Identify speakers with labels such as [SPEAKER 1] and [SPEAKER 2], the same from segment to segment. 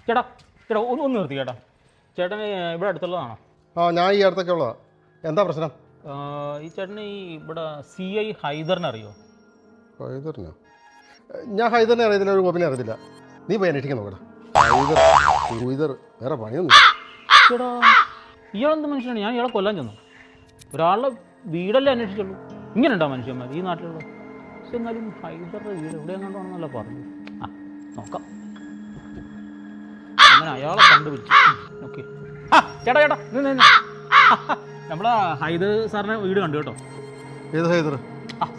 [SPEAKER 1] ചേട്ടാ ചേട്ടാ ഒന്ന് നിർത്തി ചേട്ടാ. ചേട്ടന് ഇവിടെ അടുത്തുള്ളതാണോ?
[SPEAKER 2] ആ, ഞാൻ ഈ അടുത്തൊക്കെ ഉള്ളതാ. എന്താ പ്രശ്നം?
[SPEAKER 1] ഈ ചേട്ടന് ഈ ഇവിടെ CI ഹൈദറിനെ അറിയോ?
[SPEAKER 2] ഹൈദറിനോ? ഞാൻ ഹൈദറിനെ അറിയത്തില്ല, ഒരു ഗോപിനെ അറിയത്തില്ല. നീ പോയി അന്വേഷിക്കാൻ നോക്കടാ. ഹൈദർ വേറെ പണിയൊന്നും.
[SPEAKER 1] ചേട്ടാ ഇയാളെന്ത് മനുഷ്യനാണ്? ഞാൻ ഇയാളെ കൊല്ലാൻ ചെന്നു. ഒരാളുടെ വീടല്ലേ അന്വേഷിച്ചുള്ളൂ. ഇങ്ങനെ ഉണ്ടോ മനുഷ്യന്മാർ ഈ നാട്ടിലുള്ള? പക്ഷെ എന്നാലും ഹൈദറിൻ്റെ വീട് എവിടെയെങ്ങാണ്ടാണെന്നല്ല പറഞ്ഞു. ആ നോക്കാം. അങ്ങനെ അയാളെ കണ്ടുപിടിച്ചു. ഓക്കെ. ചേട്ടാ ചേട്ടാ നമ്മളെ ഹൈദർ സാറിനെ വീട് കണ്ടു കേട്ടോ.
[SPEAKER 2] ഏത് ഹൈദർ?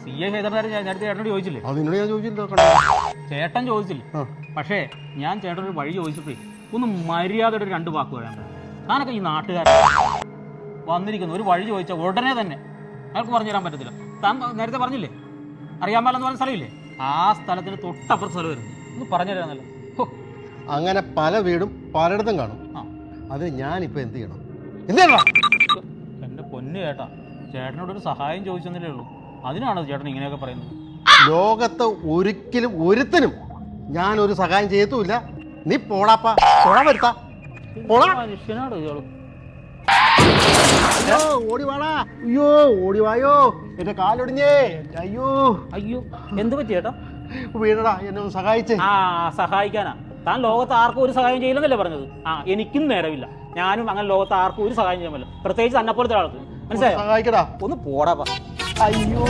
[SPEAKER 1] CI ഹൈദറിനെ ഞാൻ നേരത്തെ ചേട്ടനോട് ചോദിച്ചില്ലേ?
[SPEAKER 2] അതിനോട് ഞാൻ ചോദിച്ചില്ല.
[SPEAKER 1] ചേട്ടൻ ചോദിച്ചില്ലേ? പക്ഷേ ഞാൻ ചേട്ടനൊരു വഴി ചോദിച്ചപ്പോഴേ ഒന്ന് മര്യാദയുടെ ഒരു 2 വാക്ക് പറയാൻ പറ്റും. ഞാനൊക്കെ ഈ നാട്ടുകാരൻ വന്നിരിക്കുന്നു, ഒരു വഴി ചോദിച്ചാൽ ഉടനെ തന്നെ അയാൾക്ക് പറഞ്ഞു തരാൻ പറ്റത്തില്ല. താൻ നേരത്തെ പറഞ്ഞില്ലേ അറിയാൻ പാടില്ലെന്ന് പറഞ്ഞ സ്ഥലമില്ലേ? ആ സ്ഥലത്തിന് തൊട്ടപ്പുറത്ത് സ്ഥലം വരുന്നു. ഒന്ന് പറഞ്ഞു തരാന്നല്ലോ.
[SPEAKER 2] അങ്ങനെ പല വീടും പലയിടത്തും കാണും. അത് ഞാനിപ്പോൾ എന്ത് ചെയ്യണം? എന്ത് ചെയ്യണം?
[SPEAKER 1] എൻ്റെ പൊന്നു ചേട്ടാ, ചേട്ടനോടൊരു സഹായം ചോദിച്ചെന്നല്ലേ ഉള്ളൂ. അതിനാണോ ചേട്ടൻ ഇങ്ങനെയൊക്കെ പറയുന്നത്?
[SPEAKER 2] ലോകത്ത് ഒരിക്കലും ഒരുത്തനും ഞാനൊരു സഹായം ചെയ്യത്തുമില്ല. നീ പോടാപ്പാ, പോടാ വരുത്താ, പോടാ.
[SPEAKER 1] മനുഷ്യനാണ് ഇയാള്.
[SPEAKER 2] ഓടിവാടാ. അയ്യോ ഓടിവായോ, എന്റെ കാലൊടിഞ്ഞേ. അയ്യോ
[SPEAKER 1] അയ്യോ എന്ത് പറ്റി ചേട്ടാ?
[SPEAKER 2] വീണടാ, എന്നെ ഒന്ന് സഹായിച്ചേ.
[SPEAKER 1] സഹായിക്കാനാ? താൻ ലോകത്ത് ആർക്കും ഒരു സഹായം ചെയ്യില്ലെന്നല്ലേ പറഞ്ഞത്? എനിക്കും നേരമില്ല. ഞാനും അങ്ങനെ ലോകത്ത് ആർക്കും ഒരു സഹായം ചെയ്യാൻ പറ്റില്ല, പ്രത്യേകിച്ച് തന്നെപ്പോലത്തെ ആൾക്ക്. മനസ്സിലായോ?
[SPEAKER 2] സഹായിക്കടാ.
[SPEAKER 1] ഒന്ന് പോടാ.
[SPEAKER 2] അയ്യോ